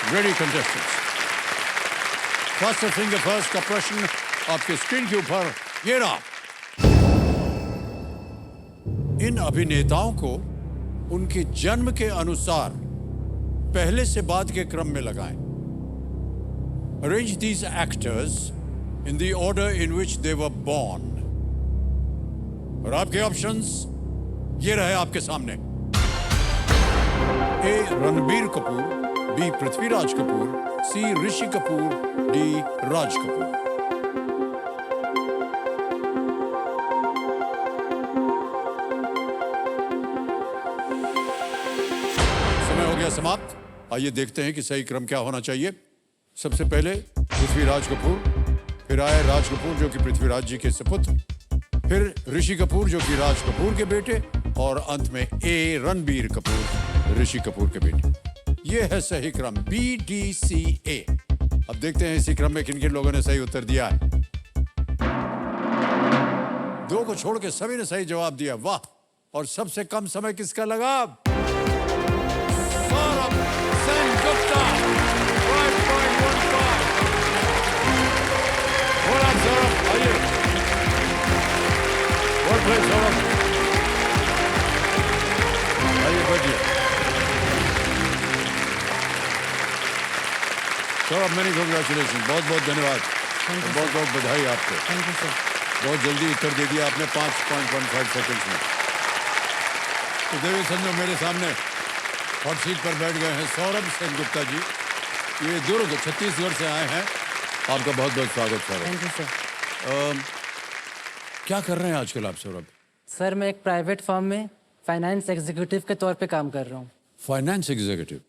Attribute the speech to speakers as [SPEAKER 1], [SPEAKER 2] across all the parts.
[SPEAKER 1] Ready contestants, first finger first का प्रश्न आपके स्क्रीन के ऊपर ये रहा। इन अभिनेताओं को उनके जन्म के अनुसार पहले से बाद के क्रम में लगाएं। Arrange these actors in the order in which they were born. और आपके ऑप्शंस ये रहे आपके सामने। ए रणबीर कपूर, बी पृथ्वीराज कपूर, सी ऋषि कपूर, डी राज कपूर। समय हो गया समाप्त। आइए देखते हैं कि सही क्रम क्या होना चाहिए। सबसे पहले पृथ्वीराज कपूर, फिर आए राज कपूर जो कि पृथ्वीराज जी के सपुत्र, फिर ऋषि कपूर जो कि राज कपूर के बेटे, और अंत में ए रणबीर कपूर, ऋषि कपूर के बेटे। यह है सही क्रम BDCA। अब देखते हैं इसी क्रम में किन किन लोगों ने सही उत्तर दिया है। दो को छोड़ के सभी ने सही जवाब दिया, वाह। और सबसे कम समय किसका लगा? सौरभ सेनगुप्ता, 5.15। बोला सौरभ, आइए। Well played, Saurabh. आइए बैठिए। सौरभ, मेनी कांग्रेचुलेशन, बहुत बहुत धन्यवाद, बहुत बहुत बधाई आपको।
[SPEAKER 2] Thank you sir.
[SPEAKER 1] बहुत जल्दी उत्तर दे दिया आपने 5.15 सेकंड्स में। तो देवी संजो मेरे सामने हॉट सीट पर बैठ गए हैं सौरभ सेनगुप्ता जी। ये दुर्ग छत्तीसगढ़ से आए हैं। आपका बहुत बहुत स्वागत सौरभ।
[SPEAKER 2] Thank you sir.
[SPEAKER 1] क्या कर रहे हैं आजकल आप सौरभ?
[SPEAKER 2] सर मैं एक प्राइवेट फर्म में फाइनेंस एग्जीक्यूटिव के तौर पे काम कर रहा हूँ।
[SPEAKER 1] फाइनेंस एग्जीक्यूटिव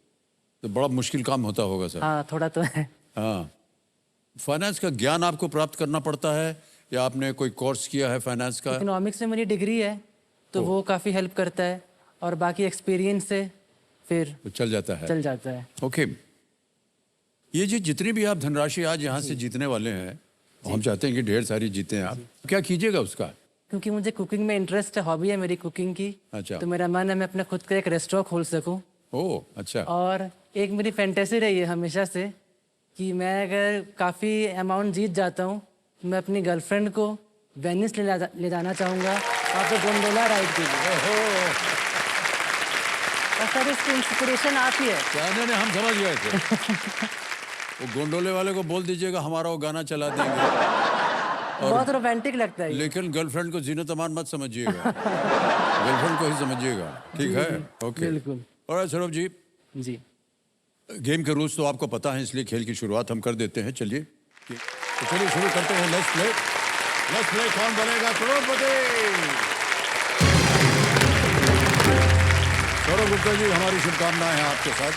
[SPEAKER 1] तो बड़ा मुश्किल काम होता होगा सर।
[SPEAKER 2] हाँ थोड़ा तो है।
[SPEAKER 1] हाँ, फाइनेंस का ज्ञान आपको प्राप्त करना पड़ता है या आपने कोई कोर्स किया है फाइनेंस का?
[SPEAKER 2] इकोनॉमिक्स में मेरी डिग्री है तो वो काफ़ी हेल्प करता है, और बाकी एक्सपीरियंस से फिर
[SPEAKER 1] तो चल जाता है।
[SPEAKER 2] चल जाता है।
[SPEAKER 1] ओके, ये जी जितनी भी आप धनराशि आज यहाँ से जीतने वाले हैं, हम चाहते हैं कि ढेर सारी जीतें आप। क्या कीजिएगा उसका?
[SPEAKER 2] क्योंकि मुझे कुकिंग में इंटरेस्ट है, हॉबी है मेरी कुकिंग की।
[SPEAKER 1] अच्छा।
[SPEAKER 2] तो मेरा मन है मैं अपना खुद का एक रेस्टोरेंट खोल सकूं।
[SPEAKER 1] ओह अच्छा।
[SPEAKER 2] और एक मेरी फैंटेसी रही है हमेशा से कि मैं अगर काफ़ी अमाउंट जीत जाता हूँ तो मैं अपनी गर्लफ्रेंड को वेनिस ले जाना चाहूँगा वहाँ पे गोंडोला राइड के लिए। और सर इसकी इंस्पिरेशन आप ही है।
[SPEAKER 1] क्या? नहीं हम समझ गए थे। वो गोंडोले वाले को बोल दीजिएगा हमारा वो गाना चला देंगे।
[SPEAKER 2] बहुत रोमांटिक लगता है ये।
[SPEAKER 1] लेकिन गर्लफ्रेंड को जीनत अमान मत समझिएगा। गर्लफ्रेंड को ही समझिएगा, ठीक है? ओके
[SPEAKER 2] बिल्कुल।
[SPEAKER 1] और सौरभ जी,
[SPEAKER 2] जी
[SPEAKER 1] गेम के रूल्स तो आपको पता है, इसलिए खेल की शुरुआत हम कर देते हैं। चलिए तो चलिए शुरू करते हैं। लेट्स प्ले कौन बनेगा करोड़पति। सौरभ गुप्ता जी, हमारी शुभकामनाएं हैं आपके साथ।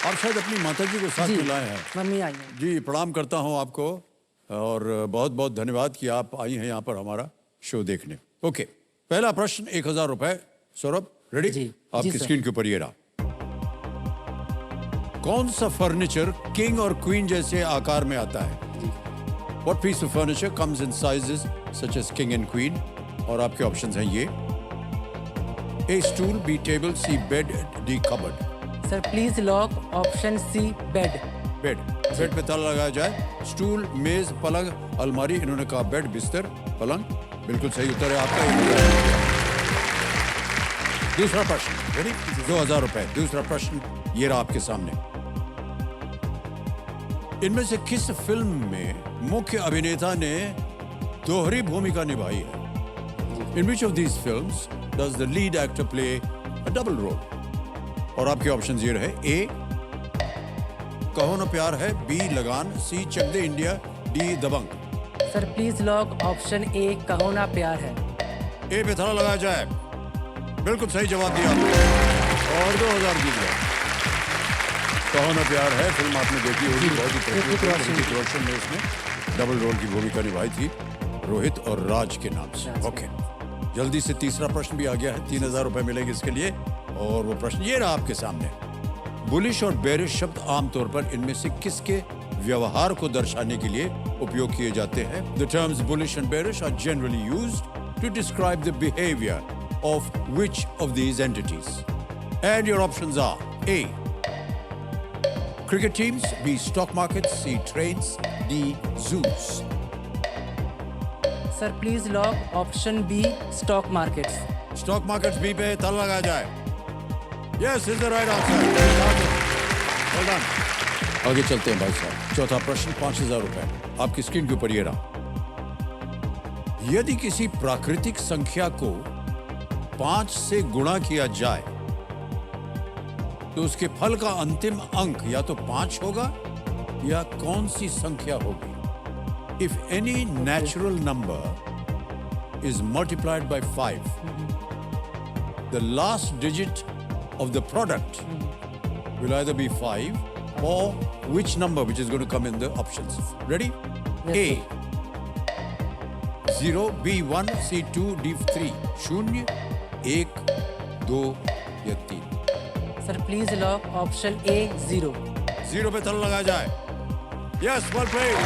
[SPEAKER 1] आप शायद अपनी माता जी को साथ मिलाए हैं।
[SPEAKER 2] मम्मी आई है।
[SPEAKER 1] जी प्रणाम करता हूं आपको, और बहुत बहुत धन्यवाद कि आप आई हैं यहाँ पर हमारा शो देखने। ओके, पहला प्रश्न 1000 रुपए। सौरभ रेडी?
[SPEAKER 2] जी
[SPEAKER 1] आपकी
[SPEAKER 2] सर।
[SPEAKER 1] स्क्रीन के ऊपर ये रहा। कौन सा फर्नीचर किंग और क्वीन जैसे आकार में आता है? What piece of furniture comes in sizes such as king and queen? और आपके ऑप्शंस हैं ये: A stool, B table, C bed, D cupboard।
[SPEAKER 2] Sir please lock option C bed.
[SPEAKER 1] Bed पे ताला लगाया जाए। स्टूल, मेज, पलंग, अलमारी, इन्होंने कहा बेड, बिस्तर, पलंग। बिल्कुल सही उत्तर है आपका। दूसरा प्रश्न रेडी? 2000 रुपए। दूसरा प्रश्न ये रहा आपके सामने। इनमें से किस फिल्म में मुख्य अभिनेता ने दोहरी भूमिका निभाई है? In which of these films does the lead actor play a double role? और आपके ऑप्शन ये रहे: ए कहो न प्यार Hai, B Lagaan, C Chak De India, D Dabangg.
[SPEAKER 2] Sir please lock option A Kaho Naa प्यार है।
[SPEAKER 1] ए पे ताला लगाया जाए। बिल्कुल सही जवाब दिया और 2000 जीत गए। कहो न प्यार है फिल्म आपने देखी होगी, बहुत ही प्रसिद्ध फिल्म। ऋतिक रोशन ने इसमें डबल रोल की भूमिका निभाई थी, रोहित और राज के नाम से। ओके, जल्दी से तीसरा प्रश्न भी आ गया है। 3000 रुपए मिलेंगे इसके लिए, और वो प्रश्न ये रहा आपके सामने। बुलिश और बेरिश शब्द आमतौर पर इनमें से किसके व्यवहार को दर्शाने के लिए उपयोग किए जाते हैं? The terms bullish and bearish are generally used to describe the behaviour of which of these entities? And your options are: A, Cricket teams, B. Stock markets, C. Trains, D. Zoos.
[SPEAKER 2] Sir please lock option B stock markets.
[SPEAKER 1] Stock markets B पे ताला लगाया जाए। Yes, is the right answer. Well done. आगे चलते हैं भाई साहब। चौथा प्रश्न 5,000 रुपए आपकी स्क्रीन के ऊपर ये रहा। यदि किसी प्राकृतिक संख्या को 5 से गुणा किया जाए तो उसके फल का अंतिम अंक या तो 5 होगा या कौन सी संख्या होगी? If any natural number is multiplied by 5, the last digit of the product will either be 5 or which number, which is going to come in the options. Ready? A 0, B 1, C 2, D 3. 0, 1, 2 या 3।
[SPEAKER 2] Sir please lock option ए 0।
[SPEAKER 1] 0 पे ताला लगाया जाए। Yes, well played.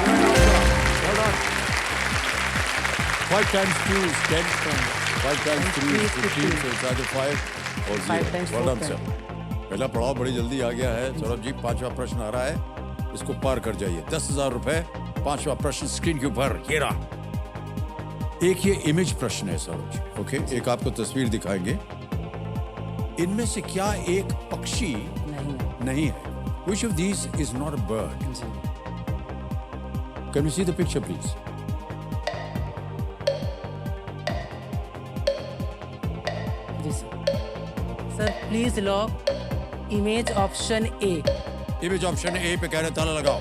[SPEAKER 1] Well done. 5 times 2 is 10. 5 times 3 is 15. So it's either 5 or 0.
[SPEAKER 2] 5 times
[SPEAKER 1] Well
[SPEAKER 2] 4
[SPEAKER 1] done, sir. पहला पड़ाव बड़ी जल्दी आ गया है। सौरभ जी, 5वां प्रश्न आ रहा है, इसको पार कर जाइए। 10,000 रुपए। 5वां प्रश्न स्क्रीन के ऊपर ये रहा। एक ये इमेज प्रश्न है सौरभ जी, ओके? एक आपको तस्वीर दिखाएंगे। इनमें से क्या एक पक्षी नहीं है? Which of these is not a bird?
[SPEAKER 2] जी
[SPEAKER 1] Can we see the picture, please?
[SPEAKER 2] जी sir please lock image option A.
[SPEAKER 1] Image option A पे कह रहे ताला लगाओ।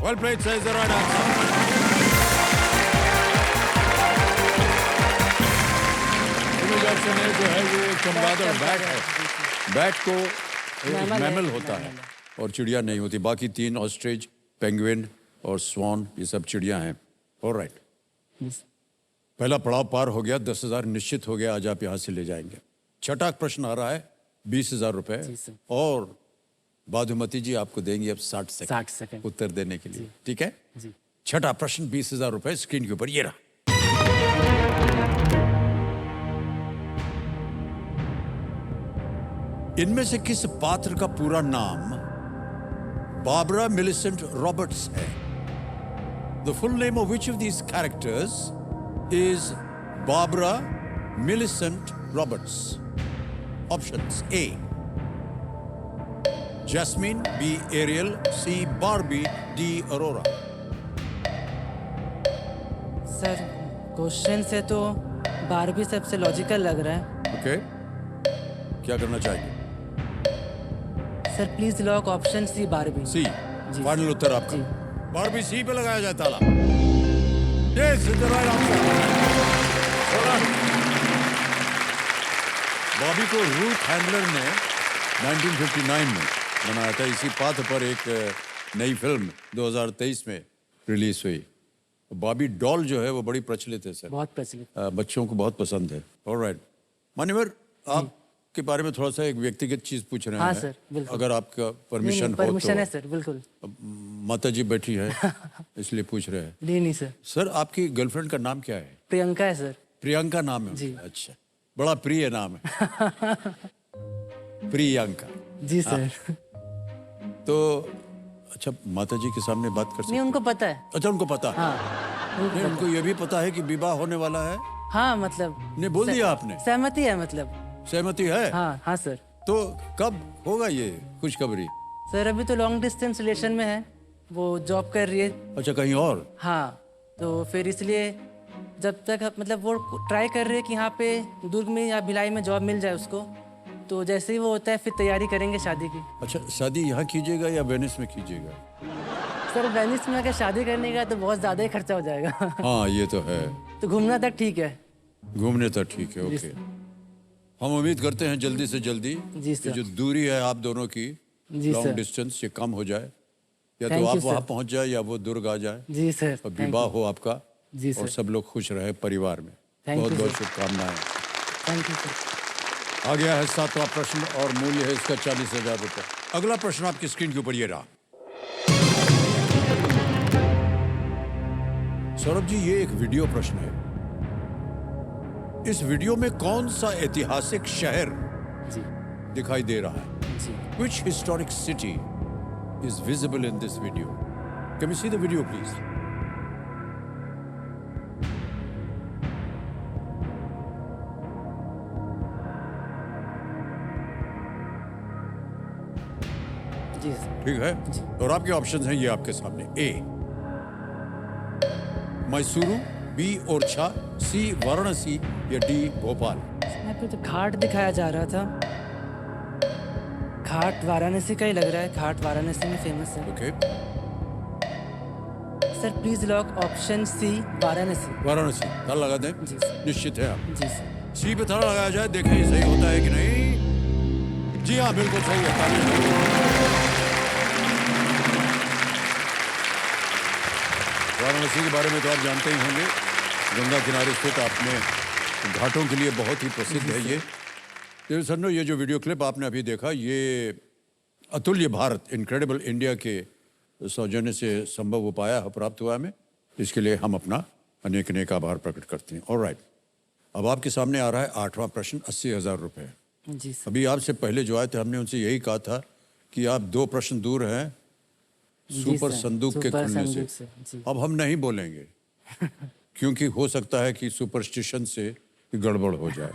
[SPEAKER 1] Well played, says the right answer. Image option A जो है वो एक चमगादड़ बैट है। बैट को एक मैमल होता है और चिड़िया नहीं होती। बाकी 3 ऑस्ट्रिच, पेंगुइन और स्वान ये सब चिड़िया हैं। ऑलराइट, पहला पड़ाव पार हो गया। 10,000 निश्चित हो गया। आज आप यहाँ से ले जाएंगे। छठा प्रश्न आ रहा है 20,000 रुपए और बाधुमती जी आपको देंगे अब 60 सेकंड उत्तर देने के लिए, ठीक है? छठा प्रश्न 20,000 रुपए स्क्रीन के ऊपर ये रहा। इनमें से किस पात्र का पूरा नाम बारबरा मिलिसेंट रॉबर्ट्स है? The full name of which of these characters is Barbara Millicent Roberts? Options: A. Jasmine, B. Ariel, C. Barbie, D. Aurora.
[SPEAKER 2] Sir question से तो बारबी सबसे लॉजिकल लग रहा है।
[SPEAKER 1] ओके, क्या करना चाहिए?
[SPEAKER 2] Sir please lock option C Barbie.
[SPEAKER 1] C
[SPEAKER 2] जी।
[SPEAKER 1] फाइनल उत्तर आपका। बारबी सी पे लगाया जाए ताला। Yes, it's the right answer. Well done. Bobby को रूथ हैंडलर ने 1959 में बनाया था। इसी पात्र पर एक नई फिल्म 2023 में रिलीज हुई। बॉबी डॉल जो है वो बड़ी प्रचलित है सर,
[SPEAKER 2] बहुत प्रचलित।
[SPEAKER 1] बच्चों को बहुत पसंद है। ऑलराइट, मान्यवर आपके बारे में थोड़ा सा एक व्यक्तिगत चीज पूछ रहे
[SPEAKER 2] हाँ
[SPEAKER 1] हैं।
[SPEAKER 2] सर, बिल्कुल।
[SPEAKER 1] अगर आपका परमिशन हो
[SPEAKER 2] परमिशन है
[SPEAKER 1] तो।
[SPEAKER 2] सर, बिल्कुल।
[SPEAKER 1] माता जी बैठी है इसलिए पूछ रहे हैं।
[SPEAKER 2] नहीं सर।
[SPEAKER 1] सर आपकी गर्लफ्रेंड का नाम क्या है?
[SPEAKER 2] प्रियंका है सर।
[SPEAKER 1] प्रियंका नाम है?
[SPEAKER 2] जी।
[SPEAKER 1] अच्छा, बड़ा प्रिय नाम है प्रियंका
[SPEAKER 2] जी सर।
[SPEAKER 1] तो अच्छा, माता जी के सामने बात कर सकते
[SPEAKER 2] नहीं,
[SPEAKER 1] हैं?
[SPEAKER 2] उनको पता है।
[SPEAKER 1] अच्छा, उनको पता है।
[SPEAKER 2] हाँ
[SPEAKER 1] नहीं, उनको ये भी पता है कि विवाह होने वाला है?
[SPEAKER 2] हाँ मतलब
[SPEAKER 1] नहीं, बोल दिया आपने?
[SPEAKER 2] सहमति है मतलब।
[SPEAKER 1] सहमति है?
[SPEAKER 2] हाँ सर।
[SPEAKER 1] तो कब होगा ये खुशखबरी?
[SPEAKER 2] सर अभी तो लॉन्ग डिस्टेंस रिलेशन में है, वो जॉब कर रही है।
[SPEAKER 1] अच्छा, कहीं और?
[SPEAKER 2] हाँ, तो फिर इसलिए जब तक मतलब वो ट्राई कर रही है कि यहाँ पे दुर्ग में या भिलाई में जॉब मिल जाए उसको, तो जैसे ही वो होता है फिर तैयारी करेंगे शादी की।
[SPEAKER 1] अच्छा, शादी यहाँ कीजिएगा या वेनिस में कीजिएगा?
[SPEAKER 2] सर वेनिस में अगर शादी करने का तो बहुत ज़्यादा ही खर्चा हो जाएगा
[SPEAKER 1] हाँ ये तो है।
[SPEAKER 2] तो घूमना तक ठीक है।
[SPEAKER 1] घूमने तक ठीक है, ओके। हम उम्मीद करते हैं जल्दी से जल्दी
[SPEAKER 2] जी सर।
[SPEAKER 1] ये जो दूरी है आप दोनों की,
[SPEAKER 2] जी
[SPEAKER 1] लॉन्ग
[SPEAKER 2] सर।
[SPEAKER 1] डिस्टेंस, ये कम हो जाए। या
[SPEAKER 2] Thank
[SPEAKER 1] तो आप
[SPEAKER 2] you,
[SPEAKER 1] वहाँ
[SPEAKER 2] sir.
[SPEAKER 1] पहुँच जाए या वो दुर्ग आ जाए
[SPEAKER 2] जी सर।
[SPEAKER 1] और विवाह हो आपका।
[SPEAKER 2] जी
[SPEAKER 1] और
[SPEAKER 2] सर।
[SPEAKER 1] सब लोग खुश रहे परिवार में।
[SPEAKER 2] Thank
[SPEAKER 1] बहुत
[SPEAKER 2] you,
[SPEAKER 1] बहुत
[SPEAKER 2] sir.
[SPEAKER 1] शुभकामनाएं।
[SPEAKER 2] Thank you sir.
[SPEAKER 1] आ गया है 7वां प्रश्न और मूल्य है इसका 40,000 रुपए। अगला प्रश्न आपकी स्क्रीन के ऊपर ये रहा। सौरभ जी, ये एक वीडियो प्रश्न है। इस वीडियो में कौन सा ऐतिहासिक शहर
[SPEAKER 2] जी
[SPEAKER 1] दिखाई दे रहा है?
[SPEAKER 2] जी
[SPEAKER 1] Which historic city is visible in this video? Can we see the video, please?
[SPEAKER 2] जी सर।
[SPEAKER 1] ठीक है, और आपके ऑप्शंस हैं ये आपके सामने। A Mysuru, B Orchha, C Varanasi या डी भोपाल।
[SPEAKER 2] यहाँ पे तो घाट दिखाया जा रहा था, घाट वाराणसी का ही लग रहा है, घाट वाराणसी में फेमस है।
[SPEAKER 1] Okay,
[SPEAKER 2] sir please lock option C Varanasi.
[SPEAKER 1] Varanasi ताला लगा दें।
[SPEAKER 2] जी सर।
[SPEAKER 1] निश्चित है आप
[SPEAKER 2] जी सर।
[SPEAKER 1] सी पे ताला लगाया जाए, देखें ये सही होता है कि नहीं। जी हाँ, बिल्कुल सही है। तालियां। वाराणसी के बारे में तो आप जानते ही होंगे, गंगा किनारे स्थित अपने घाटों के लिए बहुत ही प्रसिद्ध है ये। तो सन्नो, ये जो वीडियो क्लिप आपने अभी देखा, ये अतुल्य भारत इनक्रेडिबल इंडिया के सौजन्य से संभव हो पाया है, प्राप्त हुआ हमें। इसके लिए हम अपना अनेक अनेक आभार प्रकट करते हैं। ऑलराइट, अब आपके सामने आ रहा है 8वां प्रश्न, 80,000 रुपये।
[SPEAKER 2] जी सर।
[SPEAKER 1] अभी आपसे पहले जो आए थे, हमने उनसे यही कहा था कि आप 2 प्रश्न दूर हैं सुपर
[SPEAKER 2] सर,
[SPEAKER 1] संदूक के
[SPEAKER 2] सुपर
[SPEAKER 1] खुलने
[SPEAKER 2] संदूक
[SPEAKER 1] से।
[SPEAKER 2] से, जी।
[SPEAKER 1] अब हम नहीं बोलेंगे क्योंकि हो सकता है कि सुपरस्टिशन से गड़बड़ हो जाए।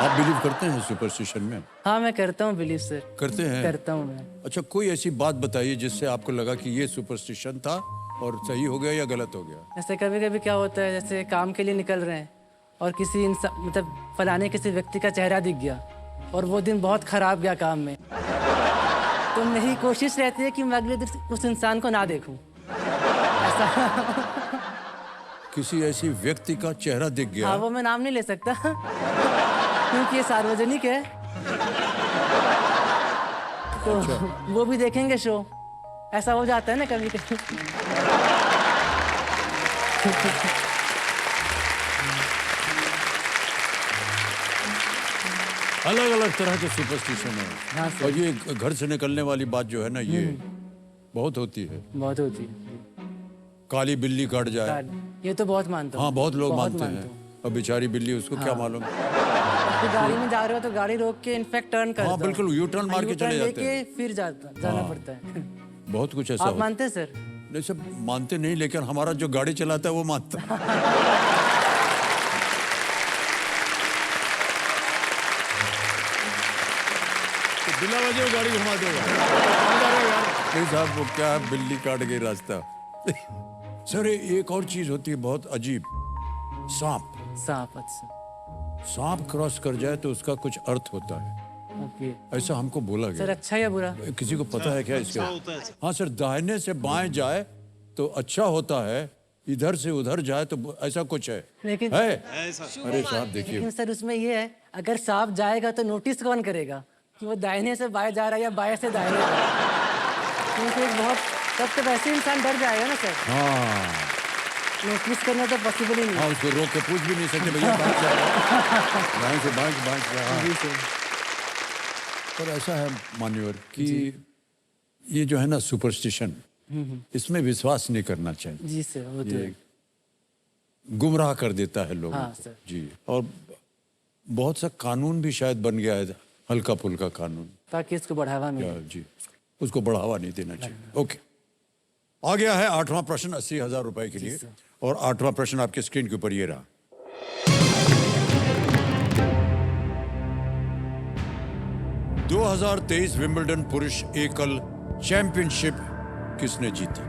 [SPEAKER 1] आप बिलीव करते हैं सुपरस्टिशन में?
[SPEAKER 2] हाँ मैं करता हूँ बिलीव सर।
[SPEAKER 1] करते हैं?
[SPEAKER 2] करता हूँ मैं।
[SPEAKER 1] अच्छा, कोई ऐसी बात बताइए जिससे आपको लगा कि ये सुपरस्टिशन था और सही हो गया या गलत हो गया?
[SPEAKER 2] ऐसे कभी कभी क्या होता है, जैसे काम के लिए निकल रहे हैं और किसी इंसान मतलब फलाने किसी व्यक्ति का चेहरा दिख गया और वो दिन बहुत खराब गया काम में, तो मेरी कोशिश रहती है कि मैं अगले दिन उस इंसान को ना देखूं। ऐसा
[SPEAKER 1] किसी ऐसी व्यक्ति का चेहरा दिख गया?
[SPEAKER 2] हाँ, वो मैं नाम नहीं ले सकता क्योंकि ये सार्वजनिक है, तो वो भी देखेंगे शो। ऐसा हो जाता है ना कभी कभी।
[SPEAKER 1] अलग अलग तरह के सुपरस्टिशन है।
[SPEAKER 2] हाँ सर।
[SPEAKER 1] और ये घर से निकलने वाली बात जो है ना, ये बहुत होती है।
[SPEAKER 2] बहुत होती है।
[SPEAKER 1] काली बिल्ली काट जाए,
[SPEAKER 2] ये तो बहुत मानता हूँ।
[SPEAKER 1] हाँ बहुत लोग मानते
[SPEAKER 2] मानता
[SPEAKER 1] हैं।
[SPEAKER 2] हूँ।
[SPEAKER 1] और बेचारी बिल्ली, उसको क्या मालूम।
[SPEAKER 2] तो गाड़ी में जा रहे हो तो गाड़ी रोक के इनफैक्ट टर्न कर
[SPEAKER 1] हाँ
[SPEAKER 2] दो।
[SPEAKER 1] बिल्कुल, यू टर्न मार के
[SPEAKER 2] U-turn
[SPEAKER 1] चले जाते हैं।
[SPEAKER 2] लेके फिर जाना पड़ता है।
[SPEAKER 1] बहुत कुछ ऐसा
[SPEAKER 2] आप
[SPEAKER 1] होता
[SPEAKER 2] मानते हैं सर?
[SPEAKER 1] है। नहीं, सब मानते नहीं, लेकिन हमारा जो गाड़ी चलाता है वो मानता है। तो बिना वजह वो गाड़ी घुमा देगा। नहीं साहब, वो क्या है, बिल्ली काट गई रास्ता। सर एक और चीज होती है बहुत अजीब, सांप।
[SPEAKER 2] सांप? अच्छा।
[SPEAKER 1] सांप क्रॉस कर जाए तो उसका कुछ अर्थ होता है,
[SPEAKER 2] ओके
[SPEAKER 1] ऐसा हमको बोला
[SPEAKER 2] सर।
[SPEAKER 1] गया।
[SPEAKER 2] अच्छा या बुरा?
[SPEAKER 1] किसी को पता है क्या इसका? हाँ सर, दाहिने से बाएं जाए तो अच्छा होता है, इधर से उधर जाए तो ऐसा कुछ है।
[SPEAKER 2] लेकिन
[SPEAKER 1] है? अरे साहब देखिए,
[SPEAKER 2] लेकिन सर उसमें ये है, अगर सांप जाएगा तो नोटिस कौन करेगा कि वो दाहिने से बाएं जा रहा है या बाएं से दाहिने जा रहा है? क्योंकि एक बहुत तब तो वैसे इंसान डर जाएगा ना सर।
[SPEAKER 1] हाँ
[SPEAKER 2] नोटिस करना तो पॉसिबल ही नहीं है।
[SPEAKER 1] हाँ, उसको रोक के पूछ भी नहीं सकते भैया कहाँ जा रहे हो? बाएं से बाएं से बाएं से, हाँ।
[SPEAKER 2] जी सर।
[SPEAKER 1] पर ऐसा है मान्यवर कि ये जो है ना सुपरस्टिशन, इसमें विश्वास नहीं करना चाहिए।
[SPEAKER 2] जी सर, वो तो
[SPEAKER 1] ये
[SPEAKER 2] है।
[SPEAKER 1] गुमराह कर देता है लोगों
[SPEAKER 2] हाँ,
[SPEAKER 1] को।
[SPEAKER 2] सर।
[SPEAKER 1] जी, और बहुत सा कानून भी शायद बन गया है, हल्का फुल्का कानून,
[SPEAKER 2] ताकि इसको बढ़ावा मिले।
[SPEAKER 1] जी, उसको बढ़ावा नहीं देना चाहिए। ओके, आ गया है 8वां प्रश्न 80,000 रुपए के लिए। और 8वां प्रश्न आपके स्क्रीन के ऊपर ये रहा। 2023 विंबलडन पुरुष एकल चैंपियनशिप किसने जीती?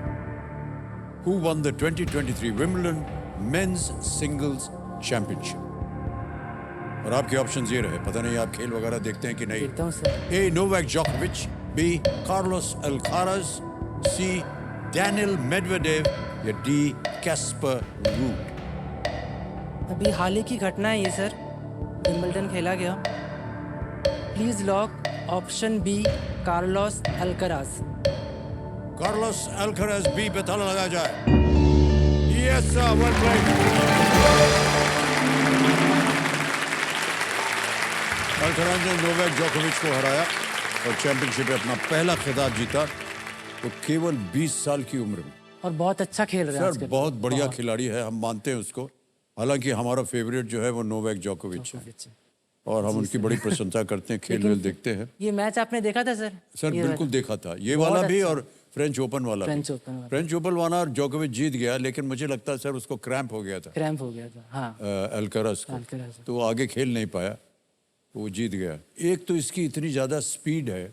[SPEAKER 1] Who won the 2023 Wimbledon Men's Singles Championship? और आपके ऑप्शंस ये रहे, पता नहीं आप खेल वगैरह देखते हैं कि नहीं।
[SPEAKER 2] देखता हूँ सर।
[SPEAKER 1] ए नोवाक जोकोविच, बी कार्लोस अल्काराज, सी डैनियल मेडवेडेव या डी कैस्पर रूड।
[SPEAKER 2] अभी हाल ही की घटना है ये सर, विंबलडन खेला गया। Please lock option B Carlos Alcaraz.
[SPEAKER 1] Carlos Alcaraz B पे ताला लगाया जाए। Yes sir, one point. Alcaraz ने नोवाक जोकोविच को हराया और चैंपियनशिप में अपना पहला खिताब जीता, तो केवल 20 साल की उम्र में।
[SPEAKER 2] और बहुत अच्छा खेल रहा है
[SPEAKER 1] सर
[SPEAKER 2] आजकल।
[SPEAKER 1] बहुत बढ़िया खिलाड़ी है, हम मानते हैं उसको। हालांकि हमारा फेवरेट जो है वो नोवाक जोकोविच है। और हम उनकी बड़ी प्रशंसा करते हैं, खेल वेल देखते हैं।
[SPEAKER 2] ये मैच आपने देखा था सर?
[SPEAKER 1] सर
[SPEAKER 2] ये
[SPEAKER 1] बिल्कुल
[SPEAKER 2] वाला?
[SPEAKER 1] देखा था, ये
[SPEAKER 2] बहुत
[SPEAKER 1] वाला भी
[SPEAKER 2] अच्छा।
[SPEAKER 1] और फ्रेंच ओपन वाला भी।
[SPEAKER 2] फ्रेंच ओपन वाला।
[SPEAKER 1] फ्रेंच ओपन वाला जोकोविच जीत गया, लेकिन मुझे लगता है सर उसको क्रैम्प हो गया था
[SPEAKER 2] क्रैम्प हो गया था, हाँ।
[SPEAKER 1] अल्कराज को,
[SPEAKER 2] अल्कराज।
[SPEAKER 1] तो वो आगे खेल नहीं पाया, वो जीत गया। एक तो इसकी इतनी ज्यादा स्पीड है,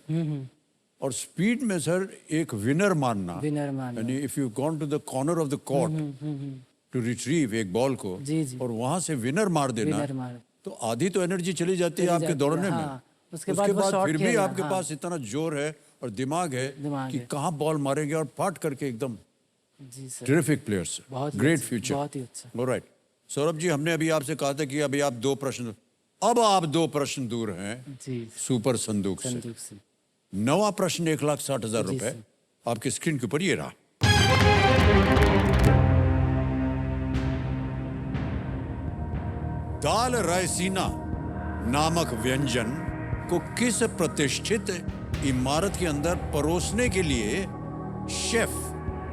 [SPEAKER 1] और स्पीड में सर एक विनर मानना,
[SPEAKER 2] विनर मानना।
[SPEAKER 1] यानी if you gone to the corner of the court to retrieve एक बॉल को,
[SPEAKER 2] जी, जी।
[SPEAKER 1] और वहां से विनर मार देना,
[SPEAKER 2] विनर मार।
[SPEAKER 1] तो आधी तो एनर्जी चली जाती है
[SPEAKER 2] चली
[SPEAKER 1] आपके
[SPEAKER 2] जाती है,
[SPEAKER 1] दौड़ने
[SPEAKER 2] हाँ।
[SPEAKER 1] में।
[SPEAKER 2] उसके बाद वो शॉट
[SPEAKER 1] फिर भी
[SPEAKER 2] खेलना,
[SPEAKER 1] आपके
[SPEAKER 2] हाँ।
[SPEAKER 1] पास इतना जोर है और दिमाग है
[SPEAKER 2] दिमाग
[SPEAKER 1] कि
[SPEAKER 2] है।
[SPEAKER 1] कहाँ बॉल मारेंगे और फाट करके एकदम।
[SPEAKER 2] जी सर।
[SPEAKER 1] टेरिफिक प्लेयर्स,
[SPEAKER 2] बहुत ही
[SPEAKER 1] ग्रेट
[SPEAKER 2] अच्छा,
[SPEAKER 1] फ्यूचर।
[SPEAKER 2] बहुत ही अच्छा।
[SPEAKER 1] ऑलराइट सौरभ जी, हमने अभी आपसे कहा था कि अभी आप 2 प्रश्न, अब आप 2 प्रश्न दूर हैं
[SPEAKER 2] जी
[SPEAKER 1] सुपर संदूक से।
[SPEAKER 2] संदूक से।
[SPEAKER 1] नवा प्रश्न 1,60,000
[SPEAKER 2] जी,
[SPEAKER 1] रुपए
[SPEAKER 2] सर।
[SPEAKER 1] आपके स्क्रीन के ऊपर ये रहा। दाल रायसीना नामक व्यंजन को किस प्रतिष्ठित इमारत के अंदर परोसने के लिए शेफ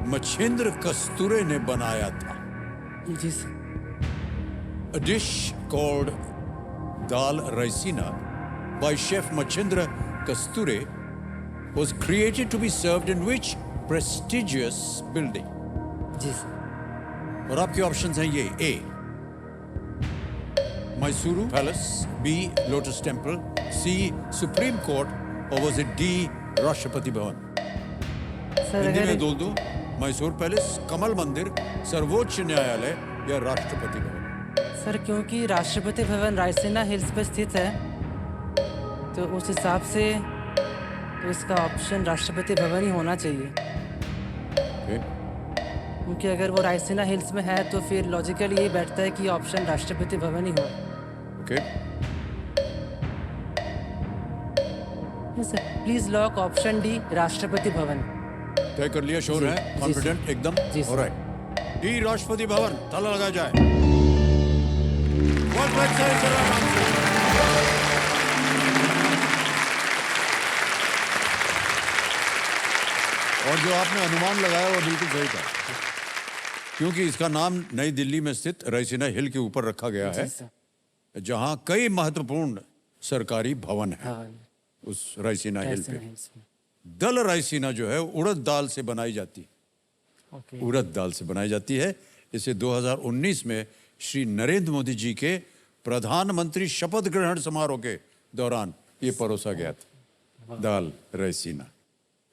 [SPEAKER 1] मच्छिंद्र कस्तूरे ने बनाया था?
[SPEAKER 2] जी sir.
[SPEAKER 1] A dish called dal raisina by chef Machindra Kasture was created to be served in which prestigious building?
[SPEAKER 2] जी सर।
[SPEAKER 1] और आपके ऑप्शंस हैं ये: A Mysuru palace, B lotus temple, C supreme court, और was it D Rashtrapati Bhavan?
[SPEAKER 2] Sir
[SPEAKER 1] Hindi
[SPEAKER 2] अगर
[SPEAKER 1] में बोल दूं, मैसूर पैलेस, कमल मंदिर, सर्वोच्च न्यायालय या राष्ट्रपति भवन?
[SPEAKER 2] सर क्योंकि राष्ट्रपति भवन रायसीना हिल्स पर स्थित है, तो उस हिसाब से तो इसका ऑप्शन राष्ट्रपति भवन ही होना चाहिए।
[SPEAKER 1] Okay.
[SPEAKER 2] क्योंकि अगर वो रायसीना हिल्स में है तो फिर लॉजिकल यही बैठता है कि ऑप्शन राष्ट्रपति भवन ही हो।
[SPEAKER 1] Okay.
[SPEAKER 2] Sir please lock option D Rashtrapati भवन।
[SPEAKER 1] तय कर लिया, श्योर
[SPEAKER 2] जी,
[SPEAKER 1] है,
[SPEAKER 2] जी,
[SPEAKER 1] कॉन्फिडेंट एकदम?
[SPEAKER 2] जी, सर।
[SPEAKER 1] ऑलराइट, डी राष्ट्रपति भवन, ताला लगा जाए। बहुत अच्छा है, चलो आराम से। और जो आपने अनुमान लगाया वो बिल्कुल सही था, क्योंकि इसका नाम नई दिल्ली में स्थित रायसीना हिल के ऊपर रखा गया है,
[SPEAKER 2] जी सर।
[SPEAKER 1] जहां कई महत्वपूर्ण सरकारी भवन है
[SPEAKER 2] हाँ,
[SPEAKER 1] उस रायसीना हिल
[SPEAKER 2] रायसीना
[SPEAKER 1] पे।
[SPEAKER 2] हिल्स में।
[SPEAKER 1] दल रायसीना जो है उड़द दाल से बनाई जाती है,
[SPEAKER 2] ओके।
[SPEAKER 1] उड़द दाल से बनाई जाती है। इसे 2019 में श्री नरेंद्र मोदी जी के प्रधानमंत्री शपथ ग्रहण समारोह के दौरान ये परोसा गया था। दाल रायसीना,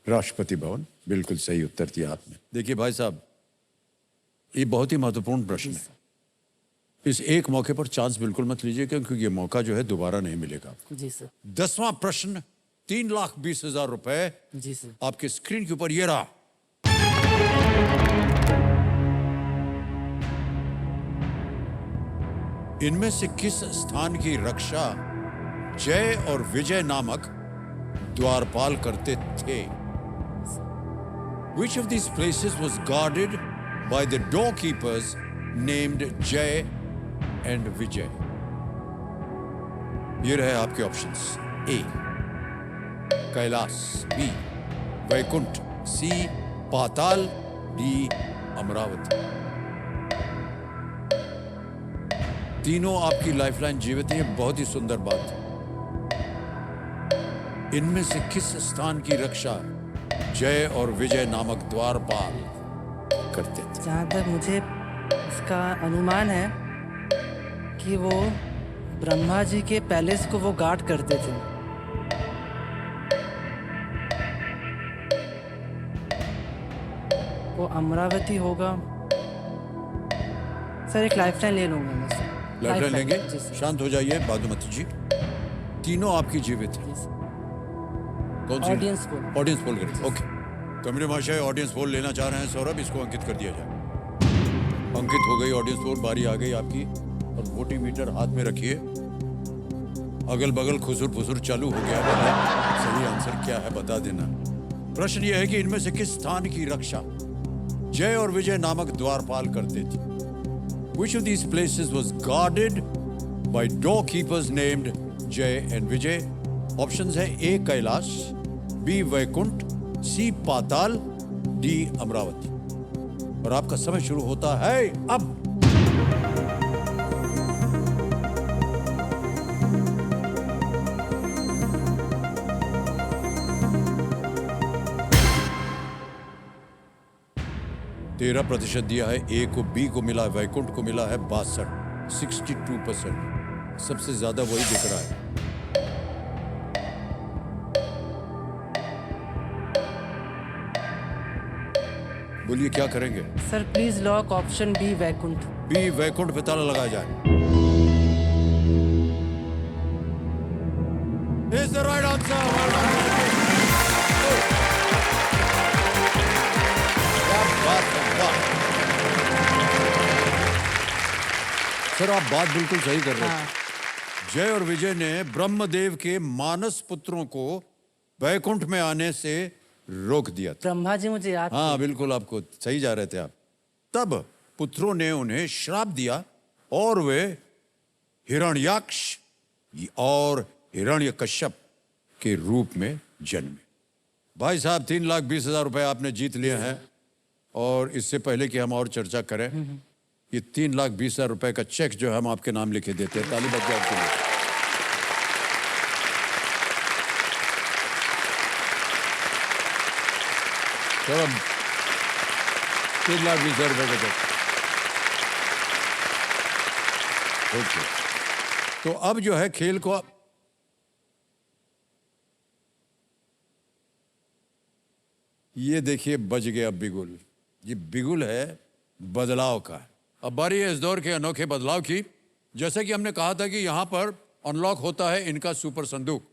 [SPEAKER 1] राष्ट्रपति भवन, बिल्कुल सही उत्तर दिया आपने। देखिए भाई साहब, ये बहुत ही महत्वपूर्ण प्रश्न है। इस एक मौके पर चांस बिल्कुल मत लीजिए, क्योंकि ये मौका जो है दोबारा नहीं मिलेगा आपको।
[SPEAKER 2] जी सर।
[SPEAKER 1] 10वां प्रश्न 3,20,000 रुपए
[SPEAKER 2] जी सर।
[SPEAKER 1] आपके स्क्रीन के ऊपर ये रहा। इनमें से किस स्थान की रक्षा जय और विजय नामक द्वारपाल करते थे? Which of these places was guarded by the doorkeepers named Jay and Vijay? ये रहे आपके ऑप्शंस: ए कैलाश, बी वैकुंठ, सी पाताल, डी अमरावती। तीनों आपकी लाइफलाइन जीवित है, ये बहुत ही सुंदर बात है। इनमें से किस स्थान की रक्षा जय और विजय नामक द्वारपाल करते थे?
[SPEAKER 2] जहाँ तक मुझे इसका अनुमान है कि वो ब्रह्मा जी के पैलेस को वो गार्ड करते थे। वो अमरावती होगा। सर एक लाइफलाइन ले लूंगा मैं सर।
[SPEAKER 1] लाइफलाइन लेंगे?
[SPEAKER 2] जी सर।
[SPEAKER 1] शांत हो जाइए बादुमती जी। तीनों आपकी जीवित है।
[SPEAKER 2] जी सर।
[SPEAKER 1] कौन सी?
[SPEAKER 2] Audience poll.
[SPEAKER 1] ऑडियंस पोल करें, ओके। कमेटी महाशय ऑडियंस पोल लेना चाह रहे हैं सौरभ, इसको अंकित कर दिया जाए। अंकित हो गई ऑडियंस पोल, बारी आ गई आपकी। और वोटिंग मीटर हाथ में रखिए, अगल बगल खुसुर फुसुर चालू हो गया है। सही आंसर क्या है बता देना। प्रश्न यह है कि इनमें से किस स्थान की रक्षा जय और विजय नामक द्वारपाल करते थे? Which of these places was guarded by doorkeepers named Jay and Vijay? Options है: ए कैलाश, बी वैकुंठ, सी पाताल, डी अमरावती। और आपका समय शुरू होता है अब। 13% दिया है ए को, बी को मिला है, वैकुंठ को मिला है 62, 62%। सबसे ज्यादा वही दिख रहा है। बोलिए क्या करेंगे?
[SPEAKER 2] Sir please lock option B Vaikunth.
[SPEAKER 1] B Vaikunth पे ताला लगाया जाए। Is the right answer? क्या बात है, वाह। सर आप बात बिल्कुल सही कर रहे हैं। जय और विजय ने ब्रह्मदेव के मानस पुत्रों को वैकुंठ में आने से रोक दिया था।
[SPEAKER 2] ब्रह्मा जी मुझे याद
[SPEAKER 1] हाँ बिल्कुल, आपको सही जा रहे थे आप। तब पुत्रों ने उन्हें श्राप दिया और वे हिरण्याक्ष और हिरण्यकश्यप के रूप में जन्मे। भाई साहब 3,20,000 रुपए आपने जीत लिए हैं। और इससे पहले कि हम और चर्चा करें, ये 3,20,000 रुपए का चेक जो हम आपके नाम लिखे देते हैं। ताली बज जाए आपके लिए। चलो 3,20,000 रुपए का चेक। ओके, तो अब जो है खेल को ये देखिए बज गया बिगुल। ये बिगुल है बदलाव का। अब बारी है इस दौर के अनोखे बदलाव की। जैसे कि हमने कहा था कि यहां पर अनलॉक होता है इनका सुपर संदूक।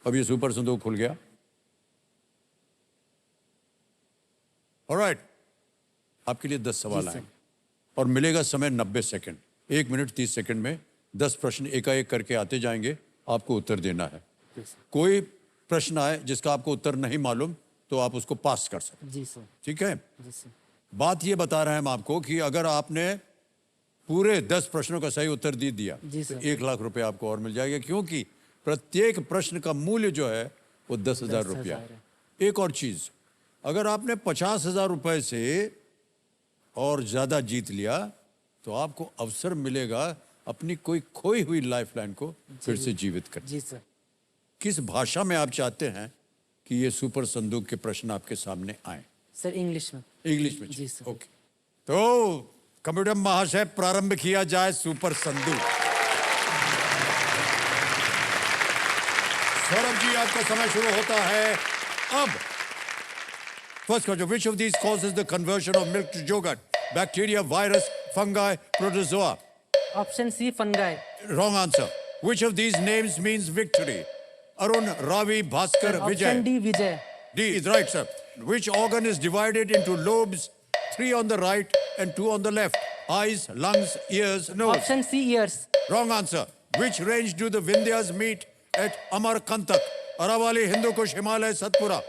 [SPEAKER 1] अब ये सुपर संदूक खुल गया। ऑलराइट, आपके लिए 10 सवाल आए और मिलेगा समय 90 सेकंड। 1 मिनट 30 सेकंड में 10 प्रश्न एकाएक करके आते जाएंगे, आपको उत्तर देना है। कोई प्रश्न आए जिसका आपको उत्तर नहीं मालूम तो आप उसको पास कर सकते।
[SPEAKER 2] जी सर।
[SPEAKER 1] ठीक है?
[SPEAKER 2] जी सर।
[SPEAKER 1] बात ये बता रहे हैं हम आपको कि अगर आपने पूरे 10 प्रश्नों का सही उत्तर दे दिया तो 1 लाख रुपए आपको और मिल जाएगा, क्योंकि प्रत्येक प्रश्न का मूल्य जो है वो 10,000 रुपया है। एक और चीज, अगर आपने 50,000 रुपए से और ज्यादा जीत लिया तो आपको अवसर मिलेगा अपनी कोई खोई हुई लाइफलाइन को फिर से जीवित करने।
[SPEAKER 2] जी सर।
[SPEAKER 1] किस भाषा में आप चाहते हैं कि ये सुपर संदूक के प्रश्न आपके सामने आए?
[SPEAKER 2] सर इंग्लिश में।
[SPEAKER 1] इंग्लिश में?
[SPEAKER 2] जी सर।
[SPEAKER 1] ओके, तो कंप्यूटर महाशय प्रारंभ किया जाए सुपर संदूक। सौरभ जी आपका समय शुरू होता है अब। First question, which of these causes the conversion of milk to yogurt? Bacteria, virus, fungi, protozoa?
[SPEAKER 2] Option C fungi.
[SPEAKER 1] Wrong answer. Which of these names means victory? Arun, Ravi, Bhaskar, Vijay?
[SPEAKER 2] Option D Vijay.
[SPEAKER 1] D is right, sir. Which organ is divided into lobes, 3 on the right and 2 on the left? Eyes, lungs, ears, nose?
[SPEAKER 2] Option C ears.
[SPEAKER 1] Wrong answer. Which range do the Vindhyas meet at Amarkantak? Aravali, Hindu Kush, Himalaya, Satpura?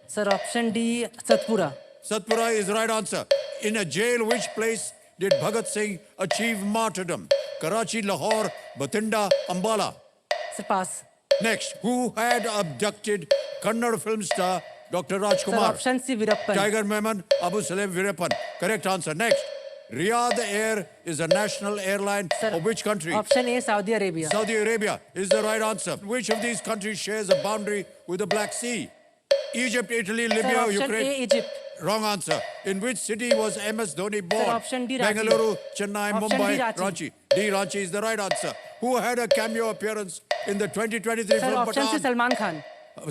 [SPEAKER 2] Sir option D Satpura.
[SPEAKER 1] Satpura is right answer. In a jail, which place did Bhagat Singh achieve martyrdom? Karachi, Lahore, Bathinda, Ambala?
[SPEAKER 2] Sir pass.
[SPEAKER 1] Next, who had abducted Kannada film star Dr.
[SPEAKER 2] Sir
[SPEAKER 1] Rajkumar?
[SPEAKER 2] Option C Veerappan.
[SPEAKER 1] Tiger Memon, Abu Salem Veerappan. Correct answer. Next. Riyadh Air is a national airline of which country?
[SPEAKER 2] Option A Saudi Arabia.
[SPEAKER 1] Saudi Arabia is the right answer. Which of these countries shares a boundary with the Black Sea? Egypt, Italy,
[SPEAKER 2] sir
[SPEAKER 1] Libya,
[SPEAKER 2] option A
[SPEAKER 1] Ukraine?
[SPEAKER 2] Egypt.
[SPEAKER 1] Wrong answer. In which city was MS Dhoni born?
[SPEAKER 2] option D, Ranchi.
[SPEAKER 1] Bengaluru, Chennai,
[SPEAKER 2] Option
[SPEAKER 1] Mumbai,
[SPEAKER 2] D, Ranchi.
[SPEAKER 1] D, Ranchi is the right answer. Who had a cameo appearance in the 2023
[SPEAKER 2] sir
[SPEAKER 1] film
[SPEAKER 2] option C
[SPEAKER 1] Pathaan?
[SPEAKER 2] Salman Khan.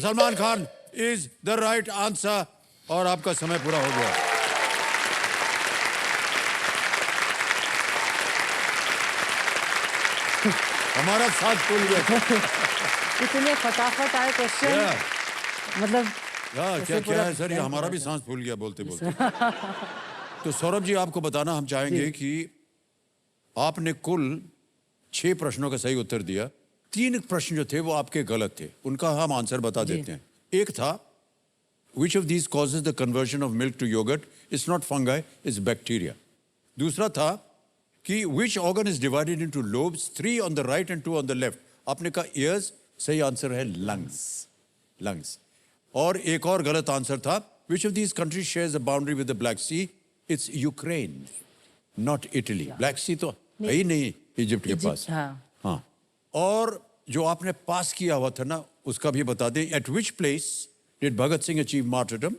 [SPEAKER 1] Salman Khan is the right answer. और आपका समय पूरा हो गया। हमारा साथ खुल गया।
[SPEAKER 2] इतने फटाफट आए क्वेश्चन, मतलब
[SPEAKER 1] क्या क्या है सर, ये हमारा भी सांस फूल गया बोलते बोलते। तो सौरभ जी आपको बताना हम चाहेंगे कि आपने कुल 6 प्रश्नों का सही उत्तर दिया। 3 प्रश्न जो थे वो आपके गलत थे, उनका हम आंसर बता देते हैं। एक था which of these causes the conversion of milk to yogurt? It's not fungi, it's bacteria. दूसरा था कि which organ is divided into lobes, 3 on the right and 2 on the left? आपने कहा ears, सही आंसर है lungs. और एक और गलत आंसर था which of these countries shares a boundary with the Black Sea? It's Ukraine, not Italy. Black Sea तो है ही नहीं इजिप्ट के पास। हाँ। और जो आपने पास किया हुआ था ना, उसका भी बता दें। At which place did Bhagat Singh achieve martyrdom?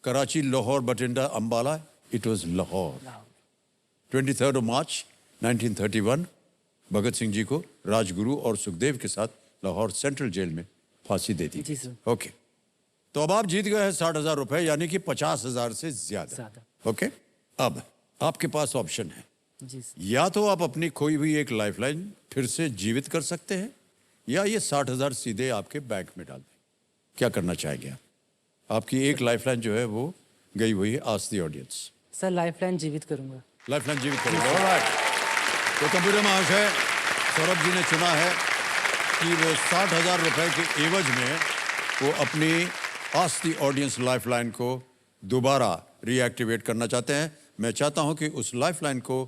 [SPEAKER 1] Karachi, Lahore, Bathinda, Ambala, it was Lahore. 23 मार्च 1931 भगत सिंह जी को राजगुरु और सुखदेव के साथ लाहौर सेंट्रल जेल में फांसी दे दी।
[SPEAKER 2] जी सर।
[SPEAKER 1] ओके, तो अब आप जीत गए हैं 60,000 रुपए, यानी कि 50,000 से ज्यादा। ओके, अब आपके पास ऑप्शन है,
[SPEAKER 2] जी सर।
[SPEAKER 1] या तो आप अपनी खोई हुई एक लाइफलाइन फिर से जीवित कर सकते हैं, या ये 60,000 सीधे आपके बैंक में डाल दें। क्या करना चाहेंगे आप? आपकी एक लाइफलाइन जो है वो गई हुई है। Ask the audience.
[SPEAKER 2] Sir lifeline जीवित करूंगा।
[SPEAKER 1] लाइफलाइन जीवित करेंगे। ऑलराइट, तो कंप्यूटर महाशय सौरभ जी ने चुना है कि वो 60,000 रुपए के एवज में वो अपनी आस्क द ऑडियंस लाइफलाइन को दोबारा रीएक्टिवेट करना चाहते हैं। मैं चाहता हूं कि उस लाइफलाइन को